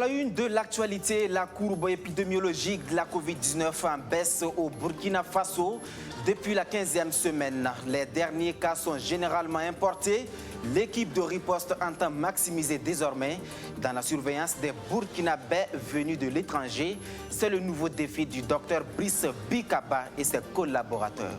la une de l'actualité, la courbe épidémiologique de la Covid-19 en baisse au Burkina Faso. Depuis la 15e semaine, les derniers cas sont généralement importés. L'équipe de riposte entend maximiser désormais dans la surveillance des Burkinabés venus de l'étranger. C'est le nouveau défi du docteur Brice Bikaba et ses collaborateurs.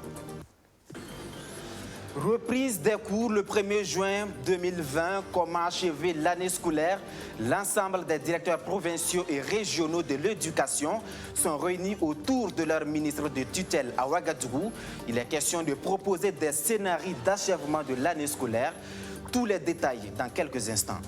Reprise des cours le 1er juin 2020. Comment achever l'année scolaire? L'ensemble des directeurs provinciaux et régionaux de l'éducation sont réunis autour de leur ministre de tutelle à Ouagadougou. Il est question de proposer des scénarios d'achèvement de l'année scolaire. Tous les détails dans quelques instants.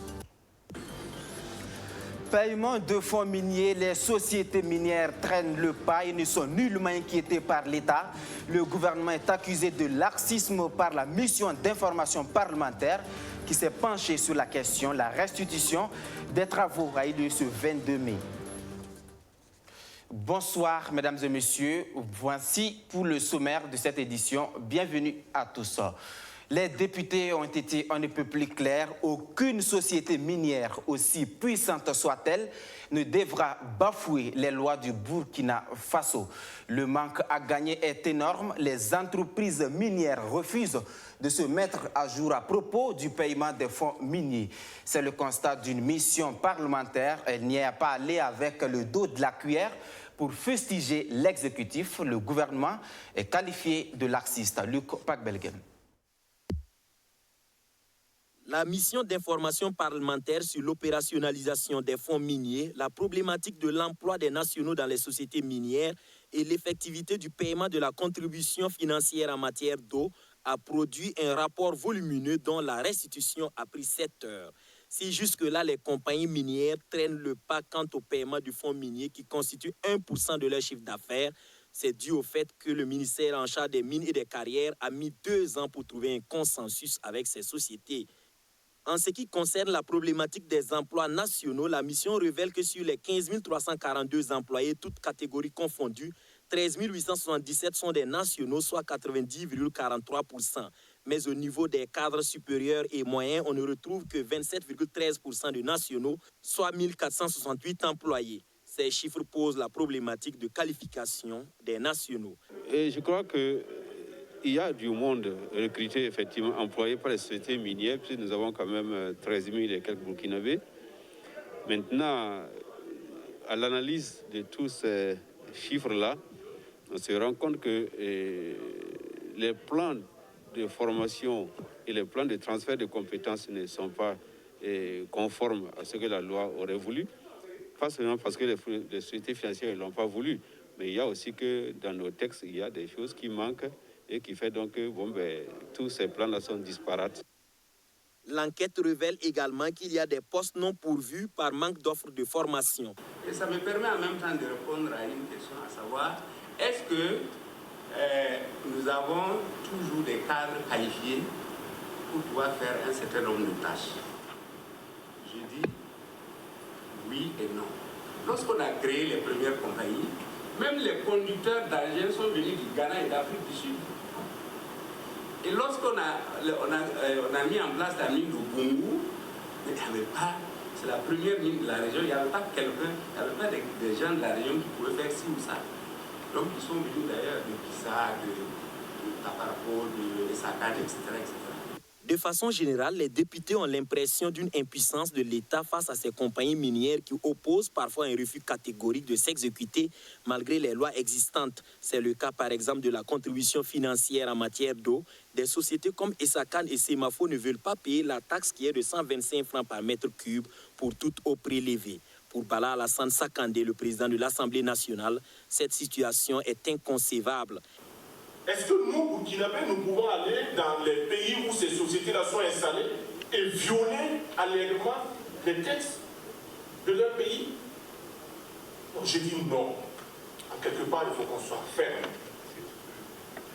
Paiement de fonds miniers, les sociétés minières traînent le pas et ne sont nullement inquiétées par l'État. Le gouvernement est accusé de laxisme par la mission d'information parlementaire qui s'est penchée sur la question. La restitution des travaux a eu lieu ce 22 mai. Bonsoir, mesdames et messieurs. Voici pour le sommaire de cette édition. Bienvenue à tous. Les députés ont été un peu plus clairs. Aucune société minière, aussi puissante soit-elle, ne devra bafouer les lois du Burkina Faso. Le manque à gagner est énorme. Les entreprises minières refusent de se mettre à jour à propos du paiement des fonds miniers. C'est le constat d'une mission parlementaire. Elle n'y est pas allée avec le dos de la cuillère. Pour fustiger l'exécutif, le gouvernement est qualifié de laxiste. Luc Pakbelgen. La mission d'information parlementaire sur l'opérationnalisation des fonds miniers, la problématique de l'emploi des nationaux dans les sociétés minières et l'effectivité du paiement de la contribution financière en matière d'eau a produit un rapport volumineux dont la restitution a pris 7 heures. Si jusque-là les compagnies minières traînent le pas quant au paiement du fonds minier qui constitue 1% de leur chiffre d'affaires, c'est dû au fait que le ministère en charge des mines et des carrières a mis 2 ans pour trouver un consensus avec ces sociétés. En ce qui concerne la problématique des emplois nationaux, la mission révèle que sur les 15 342 employés, toutes catégories confondues, 13 877 sont des nationaux, soit 90,43%. Mais au niveau des cadres supérieurs et moyens, on ne retrouve que 27,13% de nationaux, soit 1468 employés. Ces chiffres posent la problématique de qualification des nationaux. Et je crois que il y a du monde recruté, effectivement, employé par les sociétés minières, puisque nous avons quand même 13 000 et quelques Burkinabés. Maintenant, à l'analyse de tous ces chiffres-là, on se rend compte que les plans de formation et les plans de transfert de compétences ne sont pas conformes à ce que la loi aurait voulu. Pas seulement parce que les sociétés financières ne l'ont pas voulu, mais il y a aussi que dans nos textes, il y a des choses qui manquent et qui fait donc que tous ces plans-là sont disparates. L'enquête révèle également qu'il y a des postes non pourvus par manque d'offres de formation. Et ça me permet en même temps de répondre à une question, à savoir, est-ce que nous avons toujours des cadres qualifiés pour pouvoir faire un certain nombre de tâches? Je dis oui et non. Lorsqu'on a créé les premières compagnies, même les conducteurs d'argent sont venus du Ghana et d'Afrique du Sud. Et lorsqu'on a mis en place la mine de Bongo, il n'y avait pas, c'est la première mine de la région, il n'y avait pas quelqu'un, il n'y avait pas des gens de la région qui pouvaient faire ci ou ça. Donc ils sont venus d'ailleurs de Pisa, de Taparco, de Sakan, etc., etc. De façon générale, les députés ont l'impression d'une impuissance de l'État face à ces compagnies minières qui opposent parfois un refus catégorique de s'exécuter malgré les lois existantes. C'est le cas par exemple de la contribution financière en matière d'eau. Des sociétés comme Essakan et Semafo ne veulent pas payer la taxe qui est de 125 francs par mètre cube pour toute eau prélevée. Pour Bala Alassane Sakandé, le président de l'Assemblée nationale, cette situation est inconcevable. Est-ce que nous, Burkinabés, nous pouvons aller dans les pays où ces sociétés-là sont installées et violer allègrement les textes de leur pays? Donc je dis non. En quelque part, il faut qu'on soit ferme.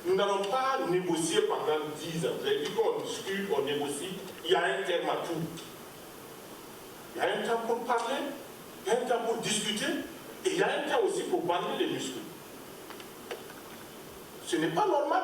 Nous n'allons pas négocier pendant 10 ans. Vous avez dit qu'on discute, on négocie. Il y a un terme à tout. Il y a un temps pour parler, il y a un temps pour discuter, et il y a un temps aussi pour bander les muscles. Ce n'est pas normal.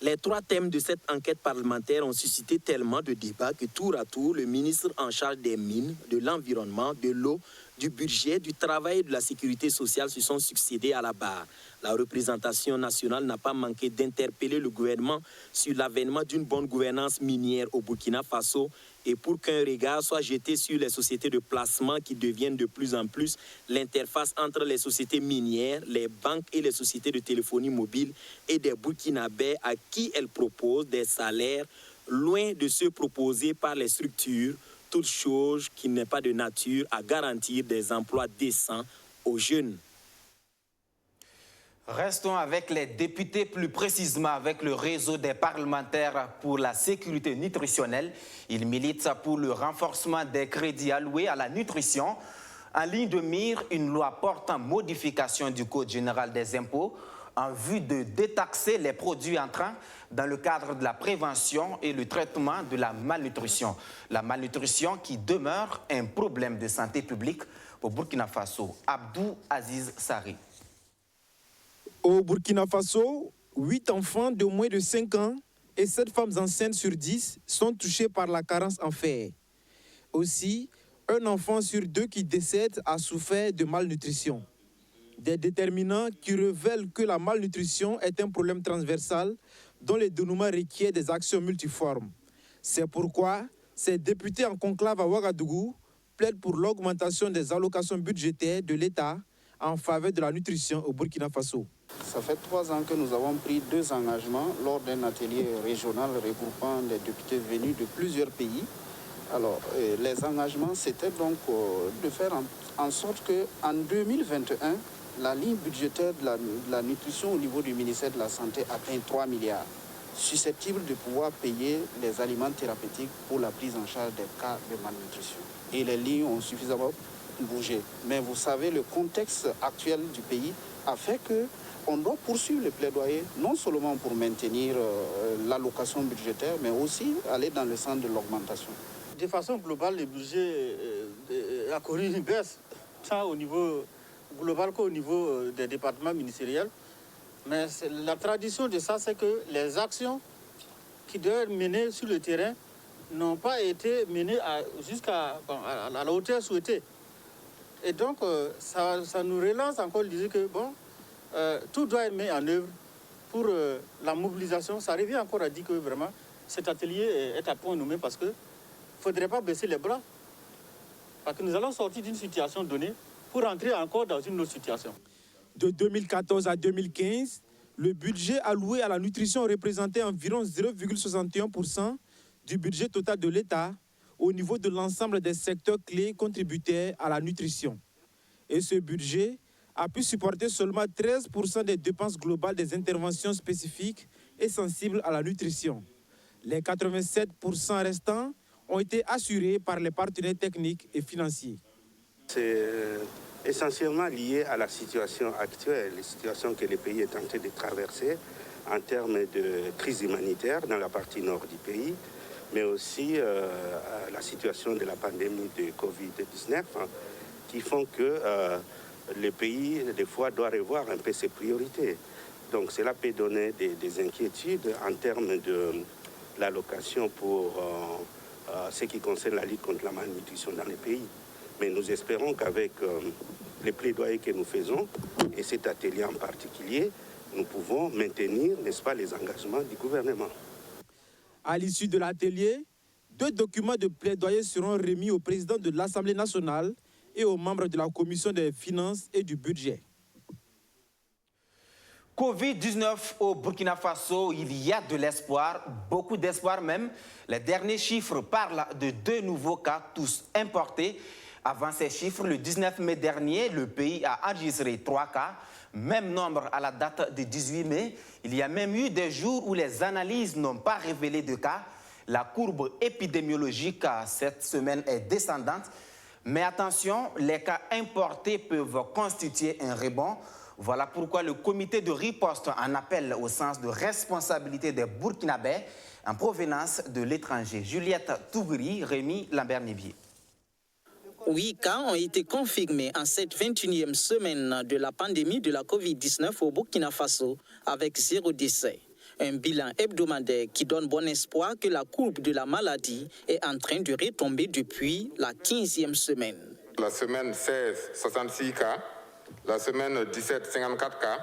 Les 3 thèmes de cette enquête parlementaire ont suscité tellement de débats que tour à tour, le ministre en charge des mines, de l'environnement, de l'eau, du budget, du travail et de la sécurité sociale se sont succédés à la barre. La représentation nationale n'a pas manqué d'interpeller le gouvernement sur l'avènement d'une bonne gouvernance minière au Burkina Faso et pour qu'un regard soit jeté sur les sociétés de placement qui deviennent de plus en plus l'interface entre les sociétés minières, les banques et les sociétés de téléphonie mobile et des Burkinabés à qui elles proposent des salaires loin de ceux proposés par les structures, toute chose qui n'est pas de nature à garantir des emplois décents aux jeunes. Restons avec les députés, plus précisément avec le réseau des parlementaires pour la sécurité nutritionnelle. Ils militent pour le renforcement des crédits alloués à la nutrition. En ligne de mire, une loi portant modification du Code général des impôts en vue de détaxer les produits entrants dans le cadre de la prévention et le traitement de la malnutrition. La malnutrition qui demeure un problème de santé publique au Burkina Faso. Abdou Aziz Sari. Au Burkina Faso, 8 enfants de moins de 5 ans et 7 femmes enceintes sur 10 sont touchés par la carence en fer. Aussi, un enfant sur 2 qui décède a souffert de malnutrition. Des déterminants qui révèlent que la malnutrition est un problème transversal dont le dénouement requiert des actions multiformes. C'est pourquoi ces députés en conclave à Ouagadougou plaident pour l'augmentation des allocations budgétaires de l'État en faveur de la nutrition au Burkina Faso. Ça fait 3 ans que nous avons pris 2 engagements lors d'un atelier régional regroupant des députés venus de plusieurs pays. Alors, les engagements, c'était donc de faire en sorte qu'en 2021, la ligne budgétaire de la nutrition au niveau du ministère de la Santé atteint 3 milliards, susceptibles de pouvoir payer les aliments thérapeutiques pour la prise en charge des cas de malnutrition. Et les lignes ont suffisamment bougé. Mais vous savez, le contexte actuel du pays a fait qu'on doit poursuivre le plaidoyer, non seulement pour maintenir l'allocation budgétaire, mais aussi aller dans le sens de l'augmentation. De façon globale, le budget a connu une baisse, tant au niveau global qu'au niveau des départements ministériels. Mais la tradition de ça, c'est que les actions qui doivent être menées sur le terrain n'ont pas été menées jusqu'à la hauteur souhaitée. Et donc, ça nous relance encore l'idée que tout doit être mis en œuvre pour la mobilisation. Ça revient encore à dire que vraiment, cet atelier est à point nommé parce qu'il ne faudrait pas baisser les bras. Parce que nous allons sortir d'une situation donnée pour entrer encore dans une autre situation. De 2014 à 2015, le budget alloué à la nutrition représentait environ 0,61% du budget total de l'État au niveau de l'ensemble des secteurs clés contributaires à la nutrition. Et ce budget a pu supporter seulement 13% des dépenses globales des interventions spécifiques et sensibles à la nutrition. Les 87% restants ont été assurés par les partenaires techniques et financiers. C'est essentiellement lié à la situation actuelle, la situation que le pays est en train de traverser en termes de crise humanitaire dans la partie nord du pays, mais aussi à la situation de la pandémie de Covid-19 qui font que le pays, des fois, doit revoir un peu ses priorités. Donc cela peut donner des inquiétudes en termes de l'allocation pour ce qui concerne la lutte contre la malnutrition dans les pays. Mais nous espérons qu'avec les plaidoyers que nous faisons, et cet atelier en particulier, nous pouvons maintenir, n'est-ce pas, les engagements du gouvernement. À l'issue de l'atelier, 2 documents de plaidoyer seront remis au président de l'Assemblée nationale et aux membres de la Commission des finances et du budget. Covid-19 au Burkina Faso, il y a de l'espoir, beaucoup d'espoir même. Les derniers chiffres parlent de 2 nouveaux cas, tous importés. Avant ces chiffres, le 19 mai dernier, le pays a enregistré 3 cas, même nombre à la date du 18 mai. Il y a même eu des jours où les analyses n'ont pas révélé de cas. La courbe épidémiologique cette semaine est descendante. Mais attention, les cas importés peuvent constituer un rebond. Voilà pourquoi le comité de riposte en appelle au sens de responsabilité des Burkinabés en provenance de l'étranger. Juliette Tougri, Rémi Lambert-Nivier. 8 cas ont été confirmés en cette 21e semaine de la pandémie de la Covid-19 au Burkina Faso, avec 0 décès. Un bilan hebdomadaire qui donne bon espoir que la courbe de la maladie est en train de retomber depuis la 15e semaine. La semaine 16, 66 cas. La semaine 17, 54 cas.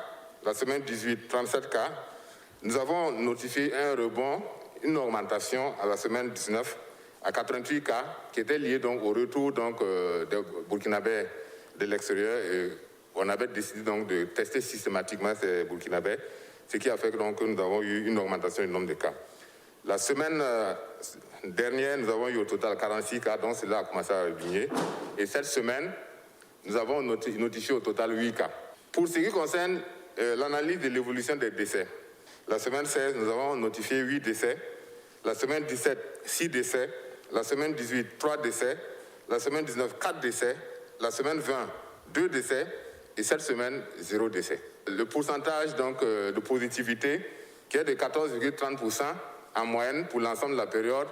La semaine 18, 37 cas. Nous avons notifié un rebond, une augmentation à la semaine 19 à 88 cas qui était lié donc au retour donc, des Burkinabés de l'extérieur. Et on avait décidé donc de tester systématiquement ces Burkinabés, ce qui a fait donc, que nous avons eu une augmentation du nombre de cas. La semaine dernière, nous avons eu au total 46 cas, donc cela a commencé à diminuer. Et cette semaine, nous avons notifié au total 8 cas. Pour ce qui concerne l'analyse de l'évolution des décès, la semaine 16, nous avons notifié 8 décès. La semaine 17, 6 décès. La semaine 18, 3 décès. La semaine 19, 4 décès. La semaine 20, 2 décès. Et cette semaine, 0 décès. Le pourcentage donc, de positivité, qui est de 14,30% en moyenne pour l'ensemble de la période,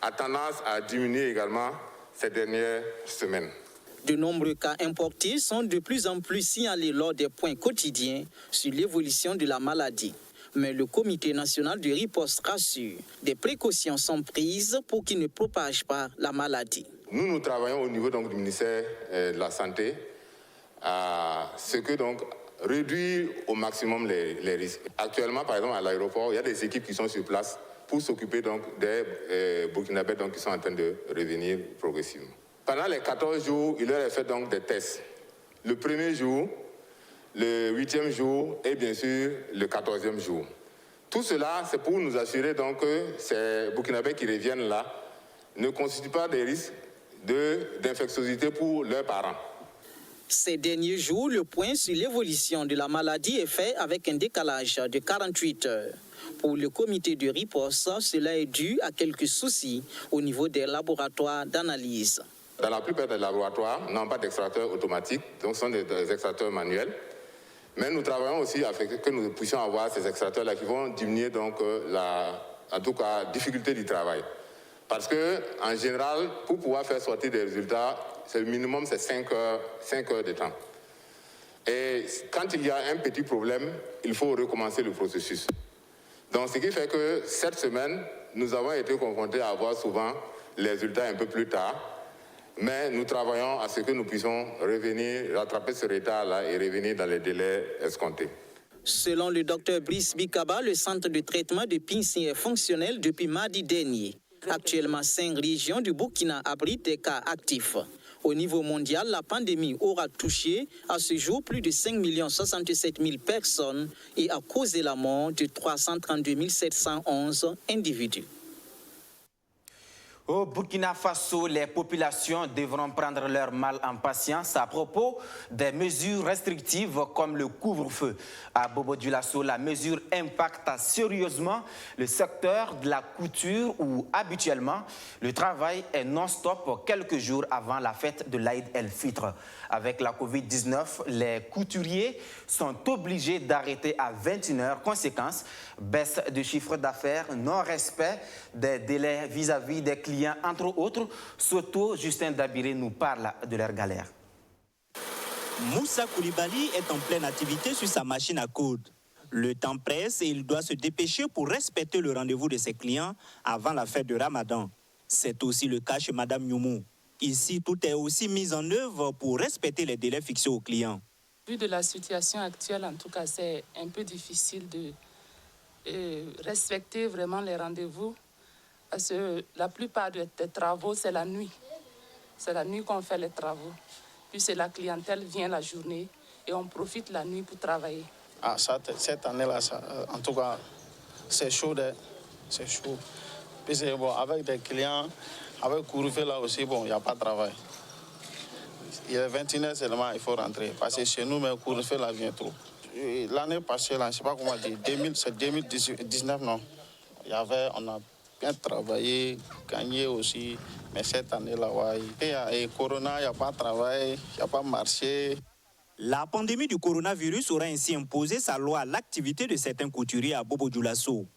a tendance à diminuer également ces dernières semaines. De nombreux cas importés sont de plus en plus signalés lors des points quotidiens sur l'évolution de la maladie. Mais le Comité national de riposte rassure. Des précautions sont prises pour qu'il ne propage pas la maladie. Nous travaillons au niveau donc, du ministère de la Santé à ce que donc réduire au maximum les risques. Actuellement, par exemple, à l'aéroport, il y a des équipes qui sont sur place pour s'occuper donc des Burkinabés donc, qui sont en train de revenir progressivement. Pendant les 14 jours, il leur est fait donc des tests. Le premier jour, le 8e jour et bien sûr le 14e jour. Tout cela, c'est pour nous assurer donc que ces Burkinabés qui reviennent là ne constituent pas des risques d'infectiosité pour leurs parents. Ces derniers jours, le point sur l'évolution de la maladie est fait avec un décalage de 48 heures. Pour le comité de riposte, cela est dû à quelques soucis au niveau des laboratoires d'analyse. Dans la plupart des laboratoires, nous n'avons pas d'extracteurs automatiques, donc ce sont des extracteurs manuels. Mais nous travaillons aussi afin que nous puissions avoir ces extracteurs-là qui vont diminuer donc en tout cas, la difficulté du travail. Parce qu'en général, pour pouvoir faire sortir des résultats, le minimum c'est 5 heures de temps. Et quand il y a un petit problème, il faut recommencer le processus. Donc ce qui fait que cette semaine, nous avons été confrontés à avoir souvent les résultats un peu plus tard. Mais nous travaillons à ce que nous puissions revenir, rattraper ce retard-là et revenir dans les délais escomptés. Selon le docteur Brice Bikaba, le centre de traitement de Pinsy est fonctionnel depuis mardi dernier. Actuellement, 5 régions du Burkina abritent des cas actifs. Au niveau mondial, la pandémie aura touché à ce jour plus de 5 067 000 personnes et a causé la mort de 332 711 individus. Au Burkina Faso, les populations devront prendre leur mal en patience à propos des mesures restrictives comme le couvre-feu. À Bobo-Dioulasso, la mesure impacte sérieusement le secteur de la couture où habituellement le travail est non-stop quelques jours avant la fête de l'Aïd el-Fitr. Avec la Covid-19, les couturiers sont obligés d'arrêter à 21h. Conséquence, baisse de chiffre d'affaires, non-respect des délais vis-à-vis des clients, entre autres. Soto Justin Dabiré nous parle de leur galère. Moussa Koulibaly est en pleine activité sur sa machine à coudre. Le temps presse et il doit se dépêcher pour respecter le rendez-vous de ses clients avant la fête de Ramadan. C'est aussi le cas chez Madame Nyoumou. Ici, tout est aussi mis en œuvre pour respecter les délais fixés aux clients. Vu de la situation actuelle, en tout cas, c'est un peu difficile de respecter vraiment les rendez-vous. Parce que la plupart des travaux, c'est la nuit. C'est la nuit qu'on fait les travaux. Puis c'est la clientèle vient la journée et on profite la nuit pour travailler. Ah, cette année-là, en tout cas, c'est chaud. C'est chaud. Puis c'est bon, avec des clients, avec couvre-feu là aussi, bon, il n'y a pas de travail. Il est 21h seulement, il faut rentrer. Parce que chez nous, mais le couvre-feu là vient trop. L'année passée, là, je ne sais pas comment dire, c'est 2019, non. On a bien travaillé, gagné aussi. Mais cette année-là, ouais, il y a Corona, il n'y a pas de travail, il n'y a pas de marché. La pandémie du coronavirus aura ainsi imposé sa loi à l'activité de certains couturiers à Bobo-Dioulasso.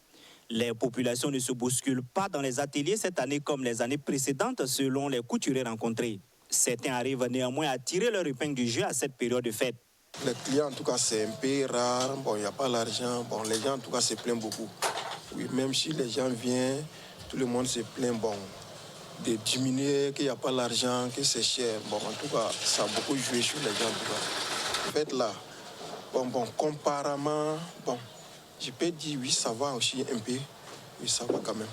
Les populations ne se bousculent pas dans les ateliers cette année comme les années précédentes selon les couturiers rencontrés. Certains arrivent néanmoins à tirer leur épingle du jeu à cette période de fête. Les clients, en tout cas, c'est un peu rare. Bon, il n'y a pas l'argent. Bon, les gens, en tout cas, se plaignent beaucoup. Oui, même si les gens viennent, tout le monde se plaint, bon, de diminuer, qu'il n'y a pas l'argent, que c'est cher. Bon, en tout cas, ça a beaucoup joué sur les gens, en tout cas. En fait, là, bon, comparément, bon, je peux dire oui, ça va aussi un peu. Oui, ça va quand même.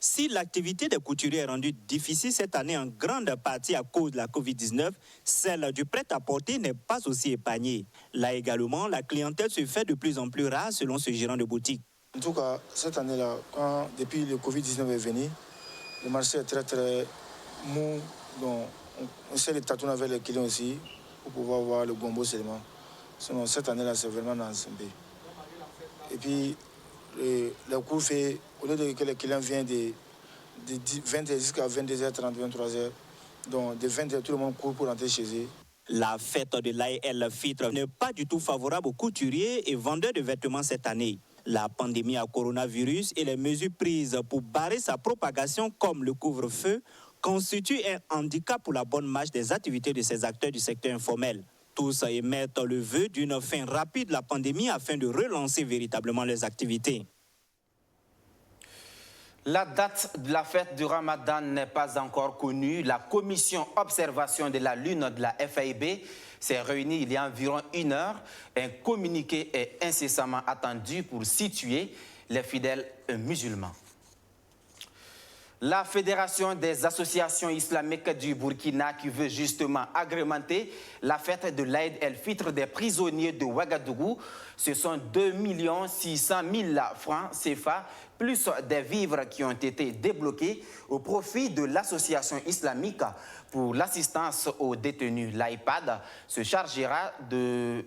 Si l'activité des couturiers est rendue difficile cette année en grande partie à cause de la Covid-19, celle du prêt-à-porter n'est pas aussi épargnée. Là également, la clientèle se fait de plus en plus rare selon ce gérant de boutique. En tout cas, cette année-là, depuis le Covid-19 est venu, le marché est très mou. Donc, on essaie de tâtonner avec les clients aussi pour pouvoir voir le gombo seulement. Sinon, cette année-là, c'est vraiment dans le B. Et puis, le cours fait, au lieu de que les clients viennent de 20h jusqu'à 22h30, 23h, donc de 20h, tout le monde court pour rentrer chez eux. La fête de l'AEL FITRE n'est pas du tout favorable aux couturiers et vendeurs de vêtements cette année. La pandémie à coronavirus et les mesures prises pour barrer sa propagation comme le couvre-feu constituent un handicap pour la bonne marche des activités de ces acteurs du secteur informel. Tous émettent le vœu d'une fin rapide de la pandémie afin de relancer véritablement les activités. La date de la fête du Ramadan n'est pas encore connue. La commission observation de la lune de la FAIB s'est réunie il y a environ 1 heure. Un communiqué est incessamment attendu pour situer les fidèles musulmans. La Fédération des associations islamiques du Burkina qui veut justement agrémenter la fête de l'Aïd el-Fitr des prisonniers de Ouagadougou, ce sont 2 600 000 francs CFA plus des vivres qui ont été débloqués au profit de l'association islamique pour l'assistance aux détenus. L'IPAD se chargera de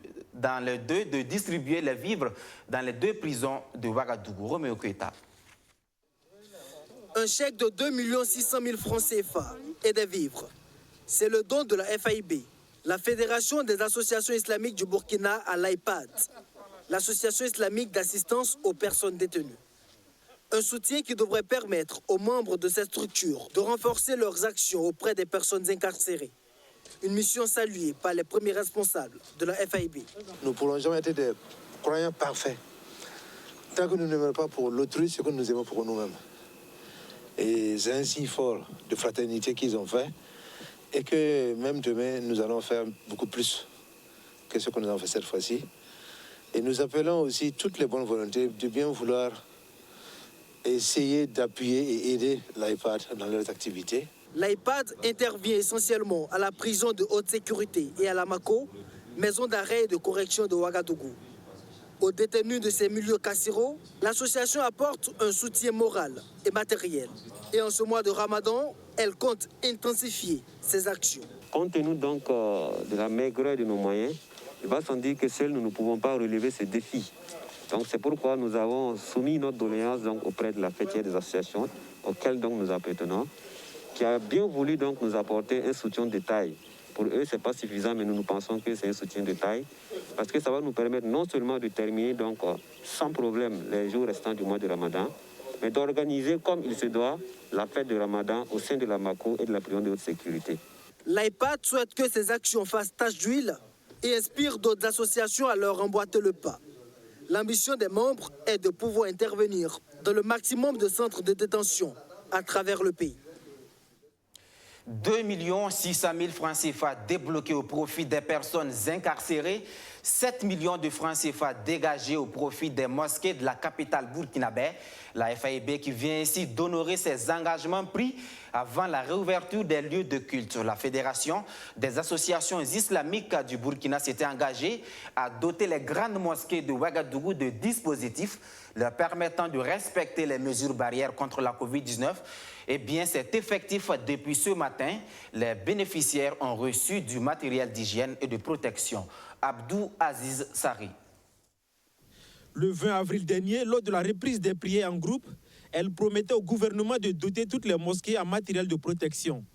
distribuer les vivres dans les 2 prisons de Ouagadougou. Roméo Keita. Un chèque de 2 600 000 francs CFA et des vivres. C'est le don de la FAIB, la Fédération des associations islamiques du Burkina, à l'IPAD, l'association islamique d'assistance aux personnes détenues. Un soutien qui devrait permettre aux membres de cette structure de renforcer leurs actions auprès des personnes incarcérées. Une mission saluée par les premiers responsables de la FAIB. Nous ne pourrons jamais être des croyants parfaits tant que nous n'aimons pas pour l'autrui ce que nous aimons pour nous-mêmes. Et c'est un signe fort de fraternité qu'ils ont fait et que même demain, nous allons faire beaucoup plus que ce que nous avons fait cette fois-ci. Et nous appelons aussi toutes les bonnes volontés de bien vouloir essayer d'appuyer et aider l'IPAD dans leurs activités. L'IPAD intervient essentiellement à la prison de haute sécurité et à la Mako, maison d'arrêt et de correction de Ouagadougou. Aux détenus de ces milieux carcéraux, l'association apporte un soutien moral et matériel. Et en ce mois de Ramadan, elle compte intensifier ses actions. Compte tenu donc de la maigreur de nos moyens, il va sans dire que seuls nous ne pouvons pas relever ce défi. Donc c'est pourquoi nous avons soumis notre doléance donc, auprès de la fêtière des associations, auxquelles donc nous appartenons, qui a bien voulu donc nous apporter un soutien de taille. Pour eux, ce n'est pas suffisant, mais nous pensons que c'est un soutien de taille, parce que ça va nous permettre non seulement de terminer donc, sans problème les jours restants du mois de Ramadan, mais d'organiser comme il se doit la fête de Ramadan au sein de la Mako et de la prison de haute sécurité. L'IPAD souhaite que ces actions fassent tache d'huile et inspirent d'autres associations à leur emboîter le pas. L'ambition des membres est de pouvoir intervenir dans le maximum de centres de détention à travers le pays. 2 600 000 francs CFA débloqués au profit des personnes incarcérées, 7 millions de francs CFA dégagés au profit des mosquées de la capitale burkinabé. La FAIB qui vient ici d'honorer ses engagements pris avant la réouverture des lieux de culte. La Fédération des associations islamiques du Burkina s'était engagée à doter les grandes mosquées de Ouagadougou de dispositifs leur permettant de respecter les mesures barrières contre la Covid-19. Eh bien, c'est effectif depuis ce matin. Les bénéficiaires ont reçu du matériel d'hygiène et de protection. Abdou Aziz Sari. Le 20 avril dernier, lors de la reprise des prières en groupe, elle promettait au gouvernement de doter toutes les mosquées en matériel de protection.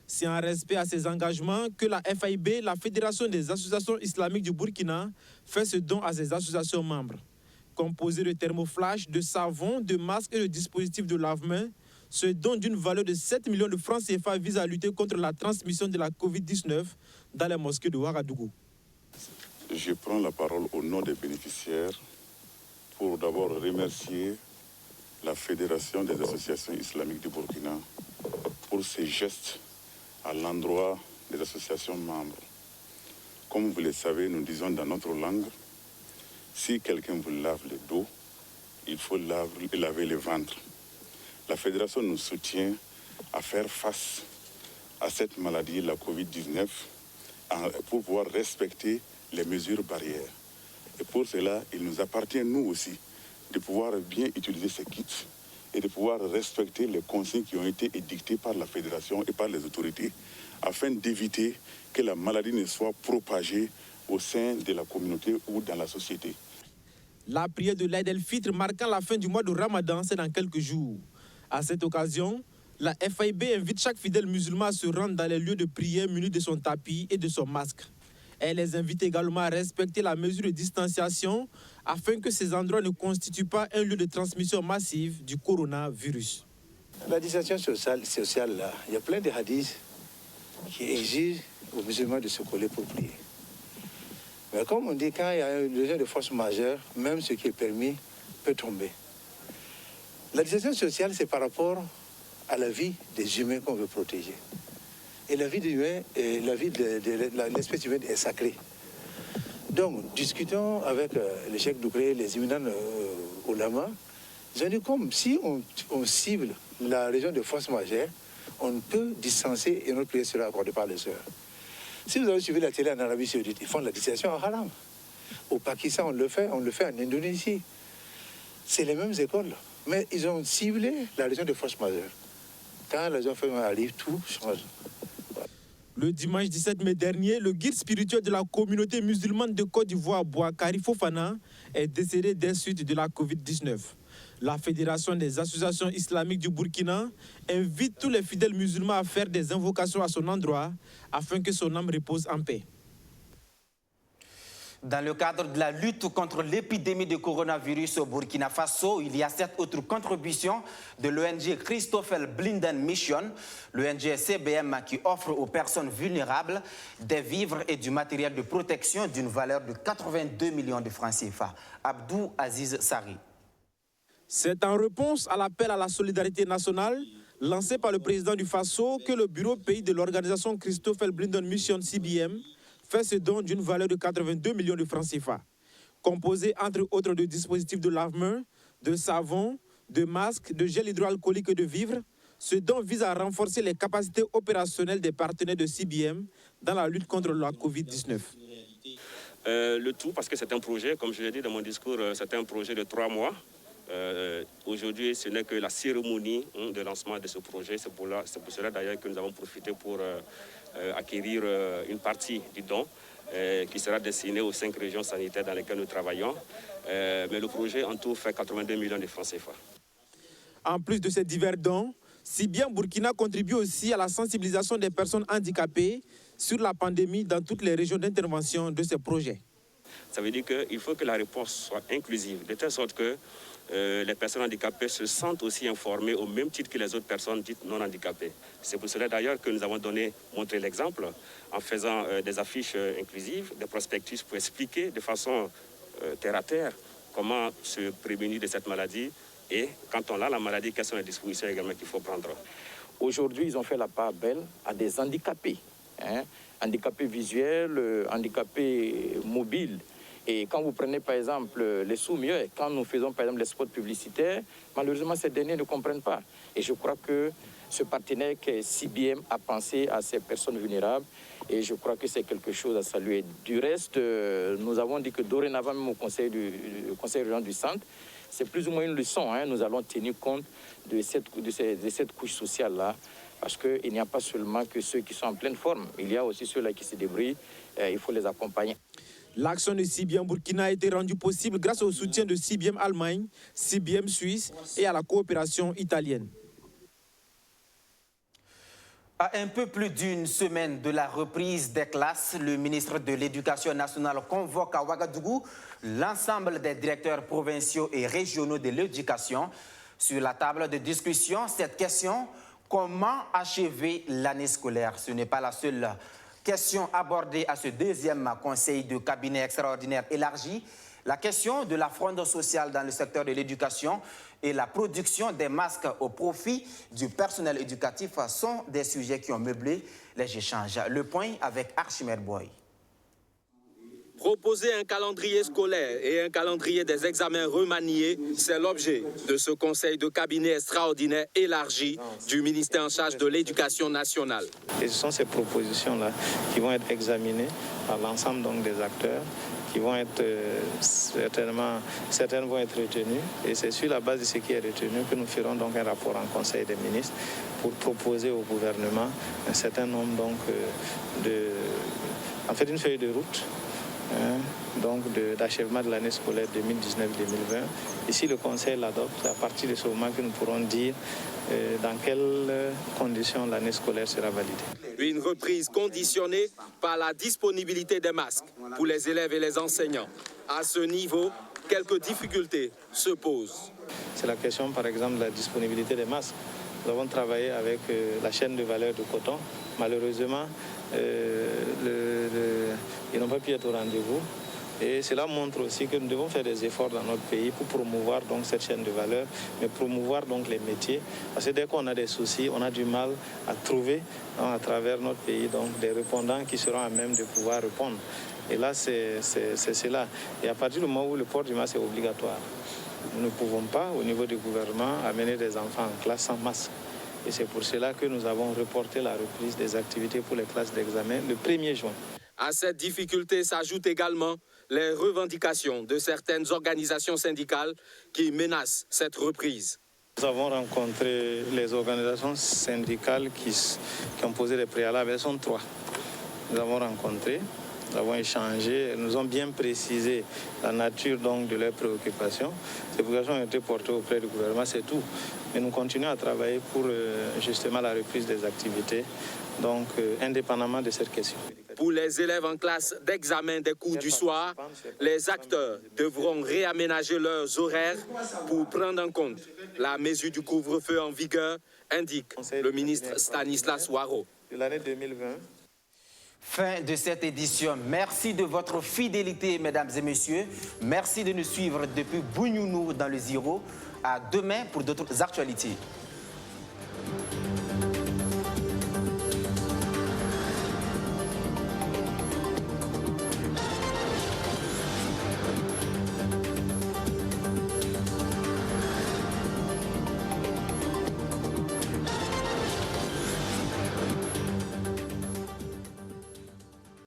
C'est en respect à ces engagements que la FAIB, la Fédération des associations islamiques du Burkina, fait ce don à ses associations membres. Composé de thermoflash, de savon, de masques et de dispositifs de lave-mains, ce don d'une valeur de 7 millions de francs CFA vise à lutter contre la transmission de la Covid-19 dans les mosquées de Ouagadougou. Je prends la parole au nom des bénéficiaires pour d'abord remercier la Fédération des associations islamiques du Burkina pour ses gestes à l'endroit des associations membres. Comme vous le savez, nous disons dans notre langue, si quelqu'un vous lave le dos, il faut laver le ventre. La Fédération nous soutient à faire face à cette maladie, la Covid-19, pour pouvoir respecter les mesures barrières. Et pour cela, il nous appartient, nous aussi, de pouvoir bien utiliser ces kits et de pouvoir respecter les consignes qui ont été édictées par la Fédération et par les autorités afin d'éviter que la maladie ne soit propagée au sein de la communauté ou dans la société. La prière de l'Aïd el-Fitr marquant la fin du mois de Ramadan, c'est dans quelques jours. À cette occasion, la FIB invite chaque fidèle musulman à se rendre dans les lieux de prière munis de son tapis et de son masque. Elle les invite également à respecter la mesure de distanciation afin que ces endroits ne constituent pas un lieu de transmission massive du coronavirus. La distanciation sociale, là, il y a plein de hadiths qui exigent aux musulmans de se coller pour prier. Mais comme on dit, quand il y a une raison de force majeure, même ce qui est permis peut tomber. La distanciation sociale, c'est par rapport à la vie des humains qu'on veut protéger. Et la vie des humains, la vie de l'espèce humaine est sacrée. Donc, discutons avec les cheikh Dougré, les éminents ulama. Ils ont dit comme si on cible la région de force majeure, on peut distancer et notre prière sera accordée par les sœurs. Si vous avez suivi la télé en Arabie Saoudite, ils font la distanciation en haram. Au Pakistan, on le fait en Indonésie. C'est les mêmes écoles. Mais ils ont ciblé la région de force majeure. Quand les enfants arrivent, tout change. Le dimanche 17 mai dernier, le guide spirituel de la communauté musulmane de Côte d'Ivoire, Bouakari Fofana, est décédé des suites de la Covid-19. La Fédération des associations islamiques du Burkina invite tous les fidèles musulmans à faire des invocations à son endroit afin que son âme repose en paix. Dans le cadre de la lutte contre l'épidémie de coronavirus au Burkina Faso, il y a cette autre contribution de l'ONG Christoffel Blinden Mission, l'ONG CBM qui offre aux personnes vulnérables des vivres et du matériel de protection d'une valeur de 82 millions de francs CFA. Abdou Aziz Sari. C'est en réponse à l'appel à la solidarité nationale lancé par le président du Faso que le bureau pays de l'organisation Christoffel Blinden Mission CBM fait ce don d'une valeur de 82 millions de francs CFA. Composé entre autres de dispositifs de lave-mains, de savon, de masques, de gel hydroalcoolique et de vivres, ce don vise à renforcer les capacités opérationnelles des partenaires de CBM dans la lutte contre la Covid-19. Le tout, parce que c'est un projet, comme je l'ai dit dans mon discours, c'est un projet de 3 mois. Aujourd'hui, ce n'est que la cérémonie de lancement de ce projet. C'est pour cela d'ailleurs que nous avons profité pour acquérir une partie du don qui sera destiné aux 5 régions sanitaires dans lesquelles nous travaillons. Mais le projet en tout fait 82 millions de francs CFA. En plus de ces divers dons, CBM Burkina contribue aussi à la sensibilisation des personnes handicapées sur la pandémie dans toutes les régions d'intervention de ces projets. Ça veut dire qu'il faut que la réponse soit inclusive, de telle sorte que les personnes handicapées se sentent aussi informées au même titre que les autres personnes dites non handicapées. C'est pour cela d'ailleurs que nous avons montré l'exemple en faisant des affiches inclusives, des prospectus pour expliquer de façon terre à terre comment se prémunir de cette maladie et quand on a la maladie, quelles sont les dispositions également qu'il faut prendre. Aujourd'hui, ils ont fait la part belle à des handicapés, handicapés visuels, handicapés mobiles. Et quand vous prenez par exemple les sous-mieux, quand nous faisons par exemple les spots publicitaires, malheureusement ces derniers ne comprennent pas. Et je crois que ce partenaire que CBM a pensé à ces personnes vulnérables et je crois que c'est quelque chose à saluer. Du reste, nous avons dit que dorénavant même au conseil régional du centre, c'est plus ou moins une leçon. Nous allons tenir compte de cette couche sociale-là parce qu'il n'y a pas seulement que ceux qui sont en pleine forme, il y a aussi ceux-là qui se débrouillent, il faut les accompagner. L'action de CBM Burkina a été rendue possible grâce au soutien de CBM Allemagne, CBM Suisse et à la coopération italienne. À un peu plus d'une semaine de la reprise des classes, le ministre de l'Éducation nationale convoque à Ouagadougou l'ensemble des directeurs provinciaux et régionaux de l'éducation. Sur la table de discussion, cette question, comment achever l'année scolaire? Ce n'est pas la seule Question abordée à ce deuxième conseil de cabinet extraordinaire élargi, la question de la fraude sociale dans le secteur de l'éducation et la production des masques au profit du personnel éducatif sont des sujets qui ont meublé les échanges. Le point avec Archimède Boy. Proposer un calendrier scolaire et un calendrier des examens remaniés, c'est l'objet de ce conseil de cabinet extraordinaire élargi du ministère en charge de l'Éducation nationale. Et ce sont ces propositions-là qui vont être examinées par l'ensemble donc des acteurs, qui vont être certaines vont être retenues. Et c'est sur la base de ce qui est retenu que nous ferons donc un rapport en Conseil des ministres pour proposer au gouvernement un certain nombre donc une feuille de route. Donc d'achèvement de l'année scolaire 2019-2020. Ici, le Conseil l'adopte. C'est à partir de ce moment que nous pourrons dire dans quelles conditions l'année scolaire sera validée. Une reprise conditionnée par la disponibilité des masques pour les élèves et les enseignants. À ce niveau, quelques difficultés se posent. C'est la question, par exemple, de la disponibilité des masques. Nous avons travaillé avec la chaîne de valeur de coton. Malheureusement, ils n'ont pas pu être au rendez-vous. Et cela montre aussi que nous devons faire des efforts dans notre pays pour promouvoir donc cette chaîne de valeur, mais promouvoir donc les métiers. Parce que dès qu'on a des soucis, on a du mal à trouver à travers notre pays donc des répondants qui seront à même de pouvoir répondre. Et là, c'est cela. Et à partir du moment où le port du masque est obligatoire, nous ne pouvons pas, au niveau du gouvernement, amener des enfants en classe sans masque. Et c'est pour cela que nous avons reporté la reprise des activités pour les classes d'examen le 1er juin. À cette difficulté s'ajoutent également les revendications de certaines organisations syndicales qui menacent cette reprise. Nous avons rencontré les organisations syndicales qui ont posé des préalables. Elles sont 3. Nous avons rencontré, nous avons échangé, elles nous ont bien précisé la nature donc de leurs préoccupations. Ces préoccupations ont été portées auprès du gouvernement, c'est tout. Mais nous continuons à travailler pour justement la reprise des activités, donc indépendamment de cette question. Pour les élèves en classe d'examen des cours du soir, les acteurs devront réaménager leurs horaires pour prendre en compte la mesure du couvre-feu en vigueur, indique le ministre Stanislas Waro. De l'année 2020. Fin de cette édition. Merci de votre fidélité, mesdames et messieurs. Merci de nous suivre depuis Bunyunou dans le Ziro. À demain pour d'autres actualités.